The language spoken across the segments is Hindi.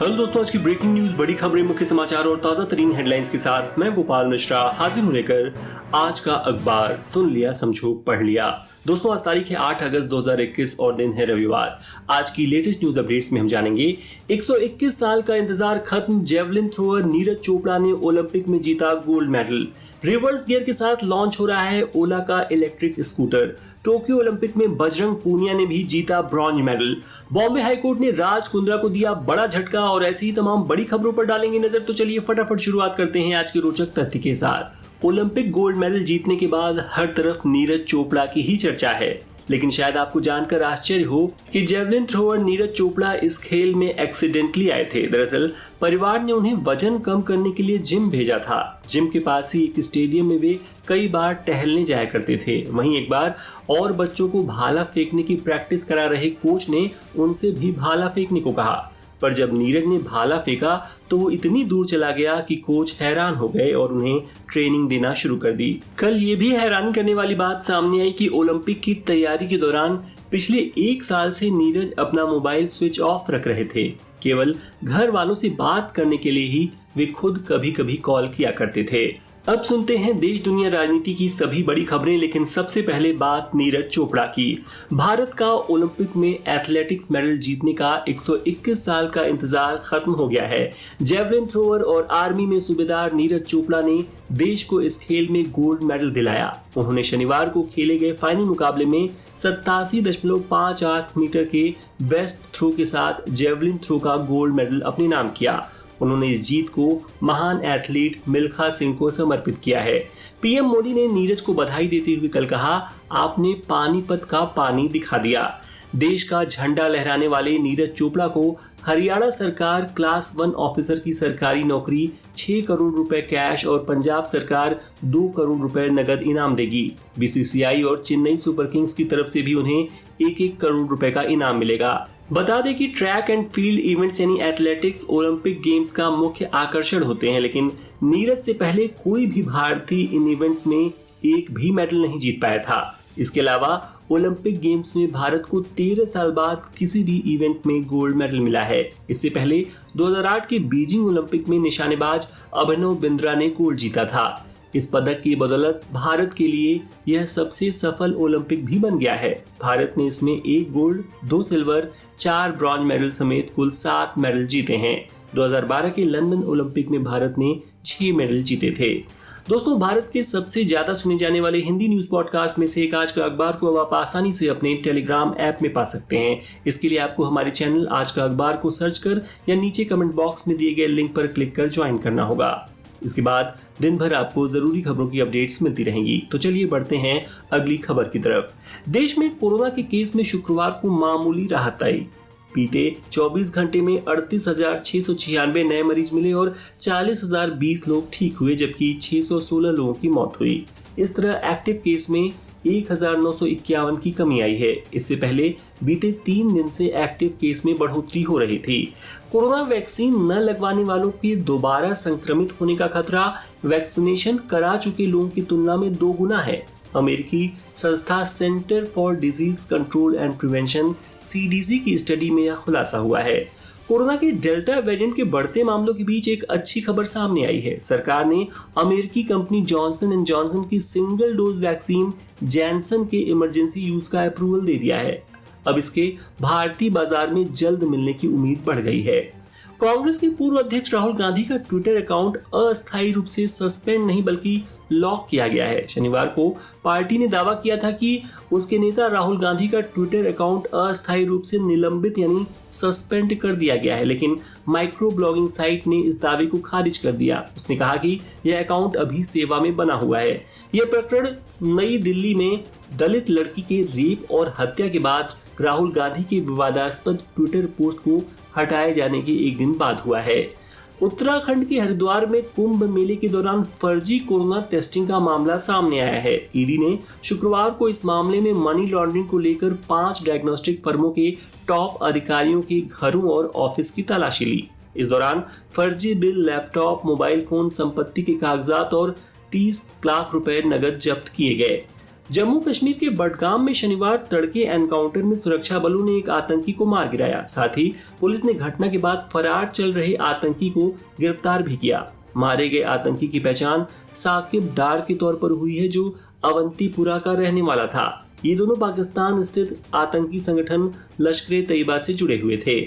हेलो दोस्तों, आज की ब्रेकिंग न्यूज, बड़ी खबरें, मुख्य समाचार और ताजा तरीन हेडलाइंस के साथ मैं गोपाल मिश्रा हाजिर हूं लेकर आज का अखबार। सुन लिया, समझो, पढ़ लिया। दोस्तों, आज तारीख है 8 अगस्त 2021 और दिन है रविवार। आज की लेटेस्ट न्यूज अपडेट्स में हम जानेंगे 121 साल का इंतजार खत्म, जेवलिन थ्रोअर नीरज चोपड़ा ने ओलंपिक में जीता गोल्ड मेडल। रिवर्स गियर के साथ लॉन्च हो रहा है ओला का इलेक्ट्रिक स्कूटर। टोक्यो ओलंपिक में बजरंग पूनिया ने भी जीता ब्रॉन्ज मेडल। बॉम्बे हाईकोर्ट ने राज कुंद्रा को दिया बड़ा झटका और ऐसी ही तमाम बड़ी खबरों पर डालेंगे नजर। तो चलिए फटाफट शुरुआत करते हैं आज के रोचक तथ्य के साथ। ओलंपिक गोल्ड मेडल जीतने के बाद हर तरफ नीरज चोपड़ा की ही चर्चा है, लेकिन शायद आपको जानकर आश्चर्य हो कि जेवलिन थ्रोअर नीरज चोपड़ा इस खेल में एक्सीडेंटली आए थे। दरअसल परिवार ने उन्हें वजन कम करने के लिए जिम भेजा था। जिम के पास ही एक स्टेडियम में वे कई बार टहलने जाया करते थे। वहीं एक बार और बच्चों को भाला फेंकने की प्रैक्टिस करा रहे कोच ने उनसे भी भाला फेंकने को कहा, पर जब नीरज ने भाला फेंका तो वो इतनी दूर चला गया कि कोच हैरान हो गए और उन्हें ट्रेनिंग देना शुरू कर दी। कल ये भी हैरान करने वाली बात सामने आई कि ओलंपिक की तैयारी के दौरान पिछले 1 साल से नीरज अपना मोबाइल स्विच ऑफ रख रहे थे। केवल घर वालों से बात करने के लिए ही वे खुद कभी कभी कॉल किया करते थे। अब सुनते हैं देश दुनिया राजनीति की सभी बड़ी खबरें, लेकिन सबसे पहले बात नीरज चोपड़ा की। भारत का ओलंपिक में एथलेटिक्स मेडल जीतने का 121 साल का इंतजार खत्म हो गया है। जेवलिन थ्रोअर और आर्मी में सूबेदार नीरज चोपड़ा ने देश को इस खेल में गोल्ड मेडल दिलाया। उन्होंने शनिवार को खेले गए फाइनल मुकाबले में 87.58 मीटर के बेस्ट थ्रो के साथ जेवलिन थ्रो का गोल्ड मेडल अपने नाम किया। उन्होंने इस जीत को महान एथलीट मिल्खा सिंह को समर्पित किया है। पीएम मोदी ने नीरज को बधाई देते हुए कल कहा, आपने पानीपत का पानी दिखा दिया। देश का झंडा लहराने वाले नीरज चोपड़ा को हरियाणा सरकार क्लास 1 ऑफिसर की सरकारी नौकरी, 6 करोड़ रुपए कैश और पंजाब सरकार 2 करोड़ रुपए नगद इनाम देगी। बीसीसीआई और चेन्नई सुपर किंग्स की तरफ से भी उन्हें 1-1 करोड़ रुपए का इनाम मिलेगा। बता दें कि ट्रैक एंड फील्ड इवेंट्स यानी एथलेटिक्स ओलंपिक गेम्स का मुख्य आकर्षण होते हैं, लेकिन नीरज से पहले कोई भी भारतीय इन इवेंट्स में एक भी मेडल नहीं जीत पाया था। इसके अलावा ओलंपिक गेम्स में भारत को 13 साल बाद किसी भी इवेंट में गोल्ड मेडल मिला है। इससे पहले 2008 के बीजिंग ओलंपिक में निशानेबाज अभिनव बिंद्रा ने गोल्ड जीता था। इस पदक की बदौलत भारत के लिए यह सबसे सफल ओलंपिक भी बन गया है। भारत ने इसमें 1 गोल्ड, 2 सिल्वर, 4 ब्रॉन्ज मेडल समेत कुल 7 मेडल जीते हैं। 2012 के लंदन ओलंपिक में भारत ने 6 मेडल जीते थे। दोस्तों, भारत के सबसे ज्यादा सुने जाने वाले हिंदी न्यूज पॉडकास्ट में से एक आज का अखबार को अब आप आसानी से अपने टेलीग्राम ऐप में पा सकते हैं। इसके लिए आपको हमारे चैनल आज का अखबार को सर्च कर या नीचे कमेंट बॉक्स में दिए गए लिंक पर क्लिक कर ज्वाइन करना होगा। इसके बाद दिन भर आपको जरूरी खबरों की अपडेट्स मिलती रहेंगी। तो चलिए बढ़ते हैं अगली खबर की तरफ। देश में कोरोना के केस में शुक्रवार को मामूली राहत आई। बीते 24 घंटे में 38,696 नए मरीज मिले और 40,020 लोग ठीक हुए, जबकि 616 लोगों की मौत हुई। इस तरह एक्टिव केस में 1951 की कमी आई है। इससे पहले बीते 3 दिन से एक्टिव केस में बढ़ोतरी हो रही थी। कोरोना वैक्सीन न लगवाने वालों के दोबारा संक्रमित होने का खतरा वैक्सीनेशन करा चुके लोगों की तुलना में 2 गुना है। अमेरिकी संस्था centre for disease control and prevention CDC की स्टडी में यह खुलासा हुआ है। कोरोना के डेल्टा वेरिएंट के बढ़ते मामलों के बीच एक अच्छी खबर सामने आई है। सरकार ने अमेरिकी कंपनी जॉनसन एंड जॉनसन की सिंगल डोज वैक्सीन जैनसन के इमरजेंसी यूज का अप्रूवल दे दिया है। अब इसके भारतीय बाजार में जल्द मिलने की उम्मीद बढ़ गई है। कांग्रेस के पूर्व अध्यक्ष राहुल गांधी का ट्विटर अकाउंट अस्थायी रूप से सस्पेंड नहीं बल्कि लॉक किया गया है। शनिवार को पार्टी ने दावा किया था कि उसके नेता राहुल गांधी का ट्विटर अकाउंट अस्थायी रूप से निलंबित यानी सस्पेंड कर दिया गया है, लेकिन माइक्रो ब्लॉगिंग साइट ने इस दावे को खारिज कर दिया। उसने कहा कि यह अकाउंट अभी सेवा में बना हुआ है। यह प्रकरण नई दिल्ली में दलित लड़की के रेप और हत्या के बाद राहुल गांधी के विवादास्पद ट्विटर पोस्ट को हटाए जाने के एक दिन बाद हुआ है। उत्तराखंड के हरिद्वार में कुंभ मेले के दौरान फर्जी कोरोना टेस्टिंग का मामला सामने आया है। ईडी ने शुक्रवार को इस मामले में मनी लॉन्ड्रिंग को लेकर 5 डायग्नोस्टिक फर्मों के टॉप अधिकारियों के घरों और ऑफिस की तलाशी ली। इस दौरान फर्जी बिल, लैपटॉप, मोबाइल फोन, संपत्ति के कागजात और 30 लाख रुपए नगद जब्त किए गए। जम्मू कश्मीर के बडगाम में शनिवार तड़के एनकाउंटर में सुरक्षा बलों ने एक आतंकी को मार गिराया। साथ ही पुलिस ने घटना के बाद फरार चल रहे आतंकी को गिरफ्तार भी किया। मारे गए आतंकी की पहचान साकिब डार के तौर पर हुई है, जो अवंतीपुरा का रहने वाला था। ये दोनों पाकिस्तान स्थित आतंकी संगठन लश्कर-ए-तैयबा से जुड़े हुए थे।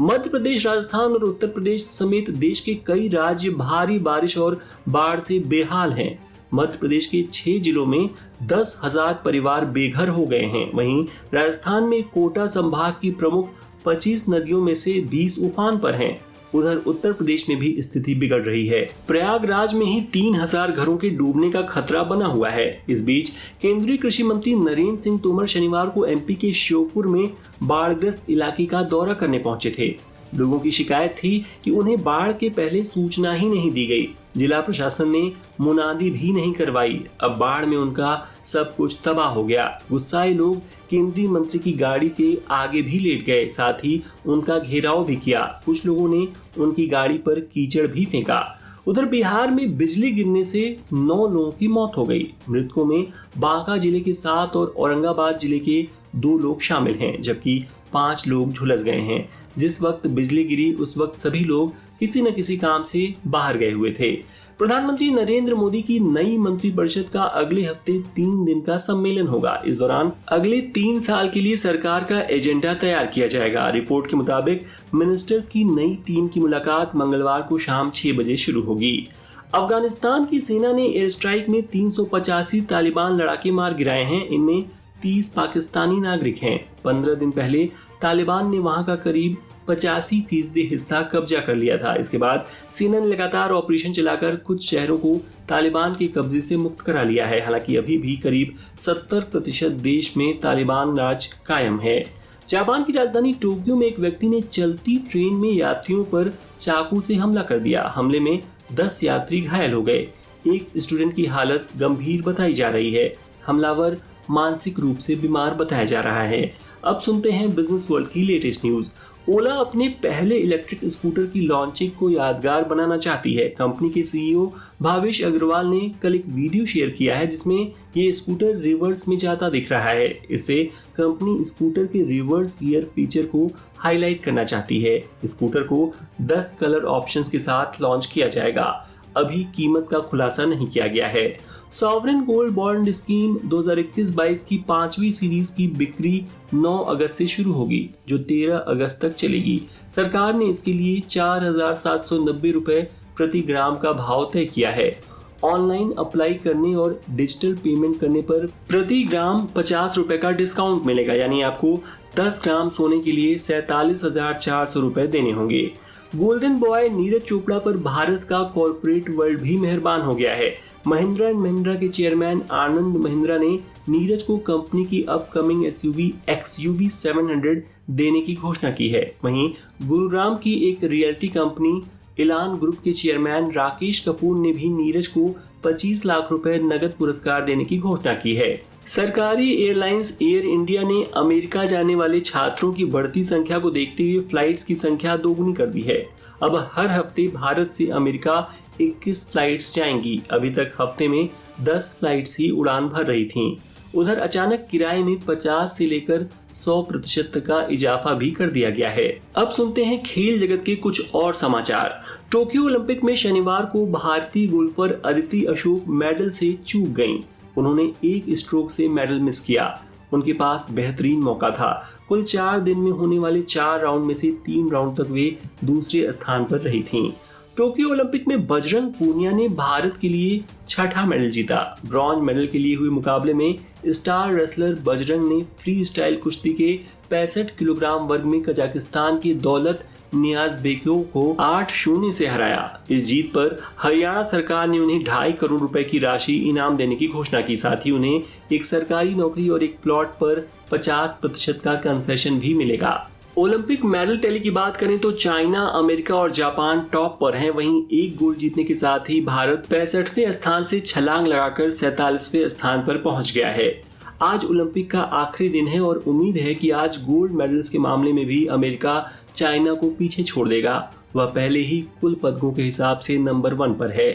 मध्य प्रदेश, राजस्थान और उत्तर प्रदेश समेत देश के कई राज्य भारी बारिश और बाढ़ से बेहाल हैं। मध्य प्रदेश के 6 जिलों में 10,000 परिवार बेघर हो गए हैं। वहीं राजस्थान में कोटा संभाग की प्रमुख 25 नदियों में से 20 उफान पर हैं। उधर उत्तर प्रदेश में भी स्थिति बिगड़ रही है। प्रयागराज में ही 3,000 घरों के डूबने का खतरा बना हुआ है। इस बीच केंद्रीय कृषि मंत्री नरेंद्र सिंह तोमर शनिवार को एमपी के श्योपुर में बाढ़ग्रस्त इलाके का दौरा करने पहुंचे थे। लोगों की शिकायत थी कि उन्हें बाढ़ के पहले सूचना ही नहीं दी गई। जिला प्रशासन ने मुनादी भी नहीं करवाई। अब बाढ़ में उनका सब कुछ तबाह हो गया। गुस्साए लोग केंद्रीय मंत्री की गाड़ी के आगे भी लेट गए, साथ ही उनका घेराव भी किया। कुछ लोगों ने उनकी गाड़ी पर कीचड़ भी फेंका। उधर बिहार में बिजली गिरने से 9 लोगों की मौत हो गई। मृतकों में बांका जिले के 7 और औरंगाबाद जिले के 2 लोग शामिल हैं, जबकि 5 लोग झुलस गए हैं। जिस वक्त बिजली गिरी उस वक्त सभी लोग किसी न किसी काम से बाहर गए हुए थे। प्रधानमंत्री नरेंद्र मोदी की नई मंत्रिपरिषद का अगले हफ्ते 3 दिन का सम्मेलन होगा। इस दौरान अगले 3 साल के लिए सरकार का एजेंडा तैयार किया जाएगा। रिपोर्ट के मुताबिक मिनिस्टर्स की नई टीम की मुलाकात मंगलवार को शाम 6 बजे शुरू होगी। अफगानिस्तान की सेना ने एयर स्ट्राइक में 385 तालिबान लड़ाके मार गिराए हैं। इनमें 30 पाकिस्तानी नागरिक हैं। 15 दिन पहले तालिबान ने वहां का करीब 85% हिस्सा कब्जा कर लिया था। इसके बाद सेना ने लगातार ऑपरेशन चलाकर कुछ शहरों को तालिबान के कब्जे से मुक्त करा लिया है। हालांकि अभी भी करीब 70% देश में तालिबान राज कायम है। जापान की राजधानी टोक्यो में एक व्यक्ति ने चलती ट्रेन में यात्रियों पर चाकू से हमला कर दिया। हमले में 10 यात्री घायल हो गए। एक स्टूडेंट की हालत गंभीर बताई जा रही है। हमलावर मानसिक रूप से बीमार बताया जा रहा है। अब सुनते हैं बिजनेस वर्ल्ड की लेटेस्ट न्यूज। ओला अपने पहले इलेक्ट्रिक स्कूटर की लॉन्चिंग को यादगार बनाना चाहती है। कंपनी के सीईओ भावेश अग्रवाल ने कल एक वीडियो शेयर किया है जिसमें ये स्कूटर रिवर्स में जाता दिख रहा है। इससे कंपनी स्कूटर के रिवर्स गियर फीचर को हाईलाइट करना चाहती है। स्कूटर को 10 कलर ऑप्शंस के साथ लॉन्च किया जाएगा। अभी कीमत का खुलासा नहीं किया गया है। सॉवरेन गोल्ड बॉन्ड स्कीम 2021-22 की 5वीं सीरीज की बिक्री 9 अगस्त से शुरू होगी, जो 13 अगस्त तक चलेगी। सरकार ने इसके लिए 4,790 रुपए प्रति ग्राम का भाव तय किया है। ऑनलाइन अप्लाई करने और डिजिटल पेमेंट करने पर प्रति ग्राम 50 रुपए का डिस्काउंट मिलेगा, यानी आपको 10 ग्राम सोने के लिए 47,400 रुपए देने होंगे। गोल्डन बॉय नीरज चोपड़ा पर भारत का कॉर्पोरेट वर्ल्ड भी मेहरबान हो गया है। महिंद्रा एंड महिंद्रा के चेयरमैन आनंद महिंद्रा ने नीरज को कंपनी की अपकमिंग एसयूवी XUV 700 देने की घोषणा की है। वहीं गुरुग्राम की एक रियल्टी कंपनी इलान ग्रुप के चेयरमैन राकेश कपूर ने भी नीरज को 25 लाख रुपए नगद पुरस्कार देने की घोषणा की है। सरकारी एयरलाइंस एयर इंडिया ने अमेरिका जाने वाले छात्रों की बढ़ती संख्या को देखते हुए फ्लाइट्स की संख्या दोगुनी कर दी है। अब हर हफ्ते भारत से अमेरिका 21 फ्लाइट्स जाएंगी। अभी तक हफ्ते में 10 फ्लाइट्स ही उड़ान भर रही थीं। उधर अचानक किराए में 50 से लेकर 100% तक का इजाफा भी कर दिया गया है। अब सुनते हैं खेल जगत के कुछ और समाचार। टोक्यो ओलंपिक में शनिवार को भारतीय गोल्फर अदिति अशोक मेडल से चूक गईं। उन्होंने एक स्ट्रोक से मेडल मिस किया। उनके पास बेहतरीन मौका था। कुल 4 दिन में होने वाले 4 राउंड में से 3 राउंड तक वे दूसरे स्थान पर रही थीं। टोक्यो ओलंपिक में बजरंग पूनिया ने भारत के लिए 6ठा मेडल जीता। ब्रॉन्ज मेडल के लिए हुए मुकाबले में स्टार रेसलर बजरंग ने फ्री स्टाइल कुश्ती के 65 किलोग्राम वर्ग में कजाकिस्तान के दौलत नियाज़बेकोव को 8-0 से हराया। इस जीत पर हरियाणा सरकार ने उन्हें 2.5 करोड़ रुपए की राशि इनाम देने की घोषणा की। साथ ही उन्हें एक सरकारी नौकरी और एक प्लॉट पर 50% का कंसेशन भी मिलेगा। ओलंपिक मेडल टैली की बात करें तो चाइना, अमेरिका और जापान टॉप पर हैं। वहीं एक गोल्ड जीतने के साथ ही भारत 65वें स्थान से छलांग लगाकर 47वें स्थान पर पहुंच गया है। आज ओलंपिक का आखिरी दिन है और उम्मीद है कि आज गोल्ड मेडल्स के मामले में भी अमेरिका चाइना को पीछे छोड़ देगा। वह पहले ही कुल पदकों के हिसाब से नंबर 1 पर है।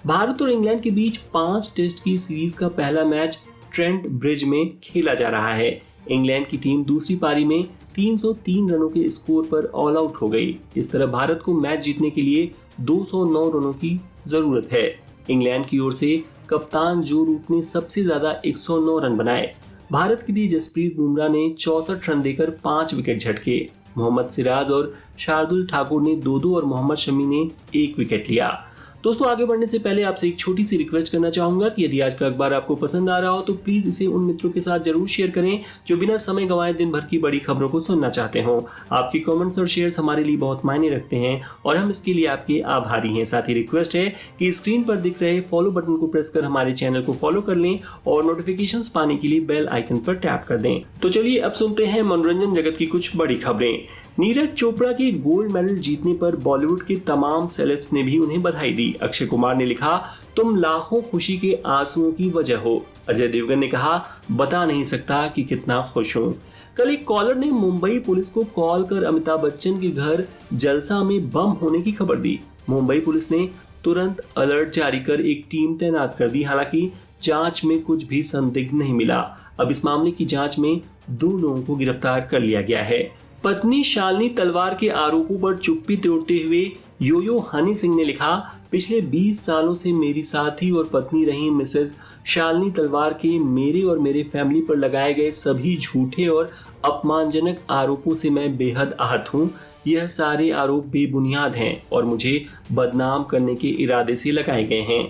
भारत और इंग्लैंड के बीच 5 टेस्ट की सीरीज का पहला मैच ट्रेंट ब्रिज में खेला जा रहा है। इंग्लैंड की टीम दूसरी पारी में 303 रनों के स्कोर पर ऑल आउट हो गई। इस तरह भारत को मैच जीतने के लिए 209 रनों की जरूरत है। इंग्लैंड की ओर से कप्तान जो रूट ने सबसे ज्यादा 109 रन बनाए। भारत के लिए जसप्रीत बुमराह ने 64 रन देकर 5 विकेट झटके। मोहम्मद सिराज और शार्दुल ठाकुर ने 2-2 और मोहम्मद शमी ने 1 विकेट लिया। दोस्तों, आगे बढ़ने से पहले आपसे एक छोटी सी रिक्वेस्ट करना चाहूंगा कि यदि आज का अखबार आपको पसंद आ रहा हो तो प्लीज इसे उन मित्रों के साथ जरूर शेयर करें जो बिना समय गंवाए दिन भर की बड़ी खबरों को सुनना चाहते हो। आपकी कमेंट्स और शेयर्स हमारे लिए बहुत मायने रखते हैं और हम इसके लिए आपके आभारी हैं। साथ ही रिक्वेस्ट है कि स्क्रीन पर दिख रहे फॉलो बटन को प्रेस कर हमारे चैनल को फॉलो कर लें और नोटिफिकेशंस पाने के लिए बेल आइकन पर टैप कर दें। तो चलिए अब सुनते हैं मनोरंजन जगत की कुछ बड़ी खबरें। नीरज चोपड़ा के गोल्ड मेडल जीतने पर बॉलीवुड के तमाम सेलेब्स ने भी उन्हें बधाई दी। अक्षय कुमार ने लिखा, तुम लाखों खुशी के आंसुओं की वजह हो। अजय देवगन ने कहा, बता नहीं सकता कि कितना खुश हूं। कल एक कॉलर ने मुंबई पुलिस को कॉल कर अमिताभ बच्चन के घर जलसा में बम होने की खबर दी। मुंबई पुलिस ने तुरंत अलर्ट जारी कर एक टीम तैनात कर दी। हालांकि जांच में कुछ भी संदिग्ध नहीं मिला। अब इस मामले की जांच में 2 लोगों को गिरफ्तार कर लिया गया है। पत्नी शालिनी तलवार के आरोपों पर चुप्पी तोड़ते हुए योयो हनी सिंह ने लिखा, पिछले 20 सालों से मेरी साथी और पत्नी रही मिसेज शालिनी तलवार के मेरे और मेरे फैमिली पर लगाए गए सभी झूठे और अपमानजनक आरोपों से मैं बेहद आहत हूँ। यह सारे आरोप बेबुनियाद हैं और मुझे बदनाम करने के इरादे से लगाए गए हैं।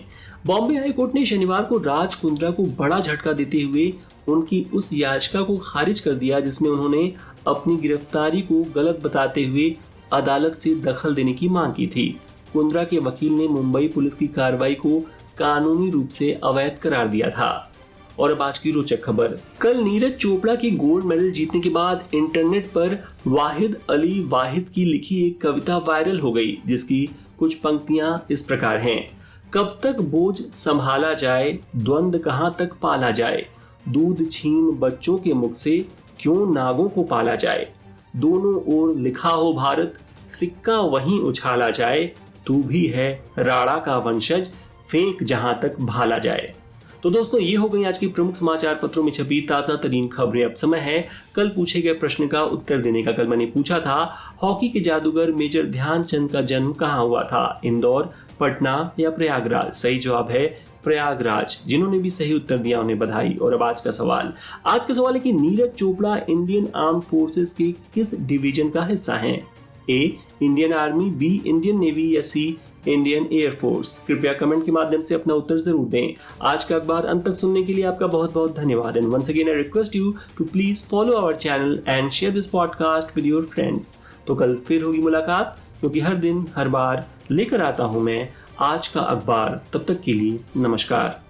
बॉम्बे हाई कोर्ट ने शनिवार को राज कुंद्रा को बड़ा झटका देते हुए उनकी उस याचिका को खारिज कर दिया जिसमें उन्होंने अपनी गिरफ्तारी को गलत बताते हुए अदालत से दखल देने की मांग की थी। कुंद्रा के वकील ने मुंबई पुलिस की कार्रवाई को कानूनी रूप से अवैध करार दिया था। और अब आज की रोचक खबर। कल नीरज चोपड़ा के गोल्ड मेडल जीतने के बाद इंटरनेट पर वाहिद अली वाहिद की लिखी एक कविता वायरल हो गई जिसकी कुछ पंक्तियां इस प्रकार हैं। कब तक बोझ संभाला जाए, द्वंद कहाँ तक पाला जाए, दूध छीन बच्चों के मुख से क्यों नागों को पाला जाए, दोनों ओर लिखा हो भारत, सिक्का वहीं उछाला जाए, तू भी है राणा का वंशज, फेंक जहां तक भाला जाए। तो दोस्तों, ये हो गई आज की प्रमुख समाचार पत्रों में छपी ताजा तरीन खबरें। अब समय है कल पूछे गए प्रश्न का उत्तर देने का। कल मैंने पूछा था, हॉकी के जादूगर मेजर ध्यानचंद का जन्म कहाँ हुआ था, इंदौर, पटना या प्रयागराज। सही जवाब है प्रयागराज। जिन्होंने भी सही उत्तर दिया उन्हें बधाई। और अब आज का सवाल है कि Neeraj Chopra Indian arm forces के किस डिवीजन का हिस्सा हैं? A Indian army, B Indian navy या सी इंडियन एयर फोर्स। कृपया कमेंट के माध्यम से अपना उत्तर जरूर दें। आज का अखबार अंत तक सुनने के लिए आपका बहुत बहुत धन्यवाद। And once again I request you to please follow our channel and share this podcast with your friends. तो कल फिर होगी मुलाकात, क्योंकि हर दिन हर बार लेकर आता हूं मैं आज का अखबार। तब तक के लिए नमस्कार।